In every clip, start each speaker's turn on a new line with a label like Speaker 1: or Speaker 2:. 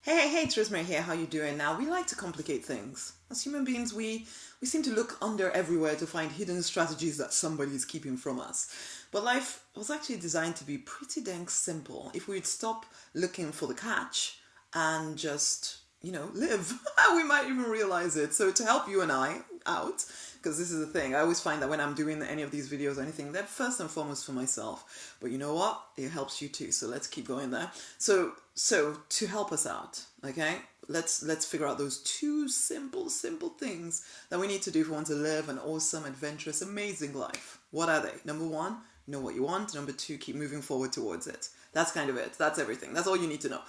Speaker 1: Hey, it's Rosemary here. How you doing? Now, we like to complicate things. As human beings, we seem to look under everywhere to find hidden strategies that somebody is keeping from us. But life was actually designed to be pretty dang simple. If we'd stop looking for the catch and just, live, we might even realize it. So to help you and I out, because this is the thing, I always find that when I'm doing any of these videos or anything, they're first and foremost for myself. But you know what? It helps you too. So let's keep going there. So to help us out, okay, let's figure out those two simple things that we need to do if we want to live an awesome, adventurous, amazing life. What are they? Number one, know what you want. Number two, keep moving forward towards it. That's kind of it. That's everything. That's all you need to know,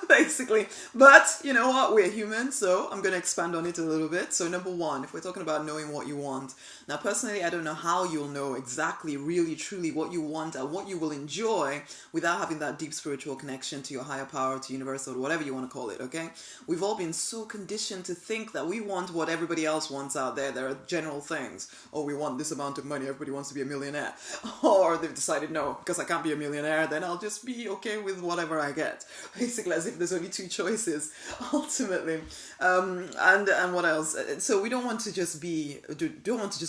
Speaker 1: basically. But you know what? We're human, so I'm going to expand on it a little bit. So number one, if we're talking about knowing what you want. Now, personally, I don't know how you'll know exactly, really, truly what you want and what you will enjoy without having that deep spiritual connection to your higher power, to universe, or whatever you want to call it, okay? We've all been so conditioned to think that we want what everybody else wants out there. There are general things. Oh, we want this amount of money. Everybody wants to be a millionaire. Or they've decided, no, because I can't be a millionaire, then I'll just be okay with whatever I get. Basically, as if there's only two choices, ultimately. And what else? So we don't want to just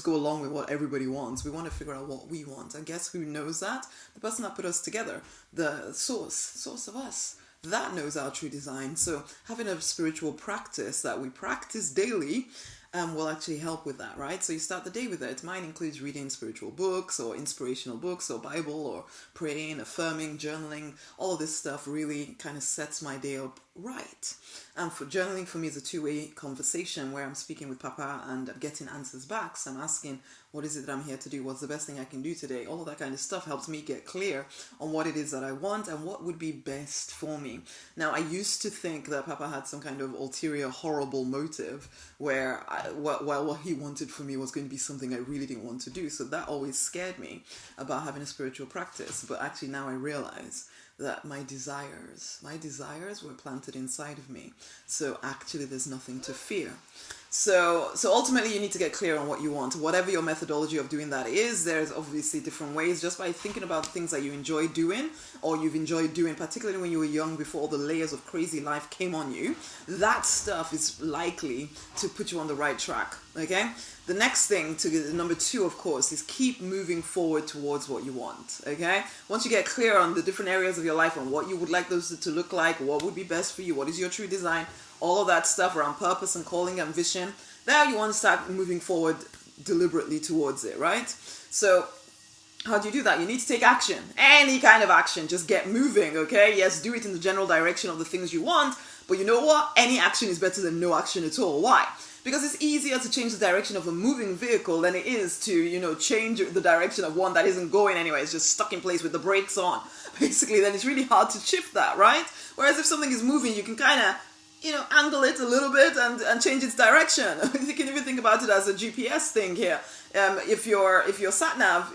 Speaker 1: go along with what everybody wants. We want to figure out what we want. And guess who knows that? The person that put us together, the source of us. That knows our true design. So having a spiritual practice that we practice daily will actually help with that, right? So you start the day with it. Mine includes reading spiritual books or inspirational books or Bible or praying, affirming, journaling. All of this stuff really kind of sets my day up right. And for journaling, for me, is a two-way conversation where I'm speaking with Papa and I'm getting answers back. So I'm asking, what is it that I'm here to do? What's the best thing I can do today? All of that kind of stuff helps me get clear on what it is that I want and what would be best for me. Now, I used to think that Papa had some kind of ulterior, horrible motive where what he wanted for me was going to be something I really didn't want to do. So that always scared me about having a spiritual practice. But actually now I realize that my desires were planted inside of me. So actually there's nothing to fear. So ultimately you need to get clear on what you want. Whatever your methodology of doing that is, there's obviously different ways. Just by thinking about things that you enjoy doing or you've enjoyed doing, particularly when you were young before all the layers of crazy life came on you, that stuff is likely to put you on the right track, okay? The next thing, number two, of course, is keep moving forward towards what you want, okay? Once you get clear on the different areas of your life and what you would like those to look like, what would be best for you, what is your true design, all of that stuff around purpose and calling and vision, now you want to start moving forward deliberately towards it, right? So how do you do that? You need to take action, any kind of action, just get moving, okay? Yes, do it in the general direction of the things you want, but you know what? Any action is better than no action at all. Why? Because it's easier to change the direction of a moving vehicle than it is to, change the direction of one that isn't going anywhere. It's just stuck in place with the brakes on. Basically, then it's really hard to shift that, right? Whereas if something is moving, you can kind of, angle it a little bit and change its direction. You can even think about it as a GPS thing here. If your sat nav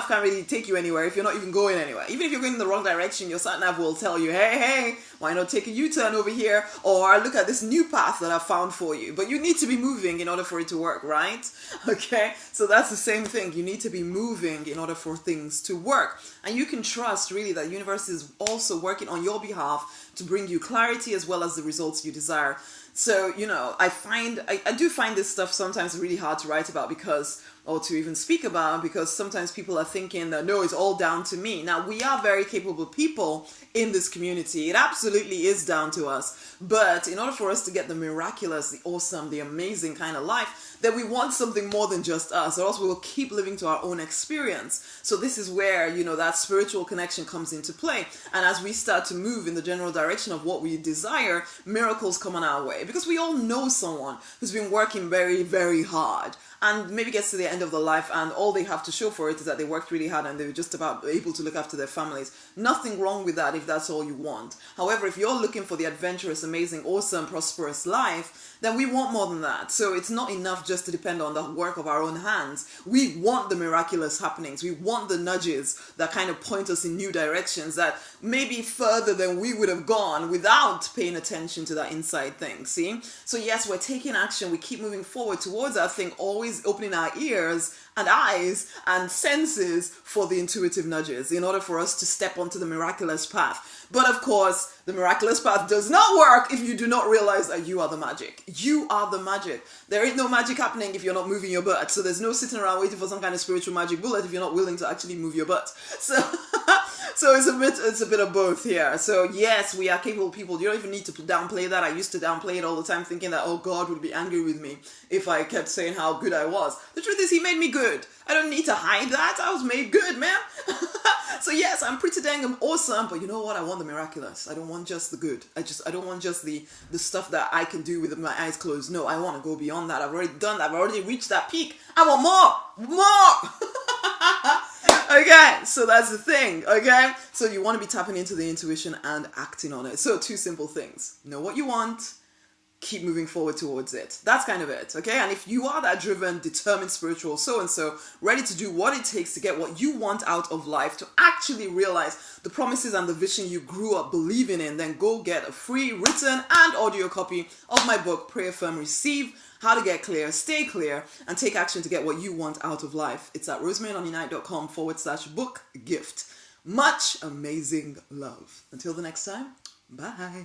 Speaker 1: can't really take you anywhere if you're not even going anywhere. Even if you're going in the wrong direction, your sat nav will tell you, hey, why not take a U-turn over here? Or look at this new path that I've found for you. But you need to be moving in order for it to work, right? Okay, so that's the same thing. You need to be moving in order for things to work. And you can trust really that the universe is also working on your behalf to bring you clarity as well as the results you desire. So, I do find this stuff sometimes really hard to write about or to even speak about, because sometimes people are thinking that, no, it's all down to me. Now, we are very capable people in this community. It absolutely is down to us. But in order for us to get the miraculous, the awesome, the amazing kind of life, then we want something more than just us, or else we will keep living to our own experience. So this is where, that spiritual connection comes into play. And as we start to move in the general direction of what we desire, miracles come on our way. Because we all know someone who's been working very, very hard and maybe gets to the end of their life and all they have to show for it is that they worked really hard and they were just about able to look after their families. Nothing wrong with that if that's all you want. However, if you're looking for the adventurous, amazing, awesome, prosperous life, then we want more than that. So it's not enough just to depend on the work of our own hands. We want the miraculous happenings. We want the nudges that kind of point us in new directions that maybe further than we would have gone without paying attention to that inside thing, see? So yes, we're taking action. We keep moving forward towards our thing, always always opening our ears and eyes and senses for the intuitive nudges in order for us to step onto the miraculous path. But of course, the miraculous path does not work if you do not realize that you are the magic. You are the magic. There ain't no magic happening if you're not moving your butt. So there's no sitting around waiting for some kind of spiritual magic bullet if you're not willing to actually move your butt. So so it's a bit of both here. So yes, we are capable people. You don't even need to downplay that. I used to downplay it all the time, thinking that, oh, God would be angry with me if I kept saying how good I was. The truth is, he made me good. I don't need to hide that. I was made good, man. So yes, I'm pretty dang awesome, but you know what? I want the miraculous. I don't want just the good. I don't want just the stuff that I can do with my eyes closed. No, I want to go beyond that. I've already done that. I've already reached that peak. I want more. Okay, so that's the thing, okay? So you want to be tapping into the intuition and acting on it. So 2 simple things. Know what you want, keep moving forward towards it. That's kind of it, okay? And if you are that driven, determined, spiritual so-and-so, ready to do what it takes to get what you want out of life, to actually realize the promises and the vision you grew up believing in, then go get a free written and audio copy of my book, Pray, Affirm, Receive, How to Get Clear, Stay Clear, and Take Action to Get What You Want Out of Life. It's at rosemarynonny.com/book gift. Much amazing love. Until the next time, bye.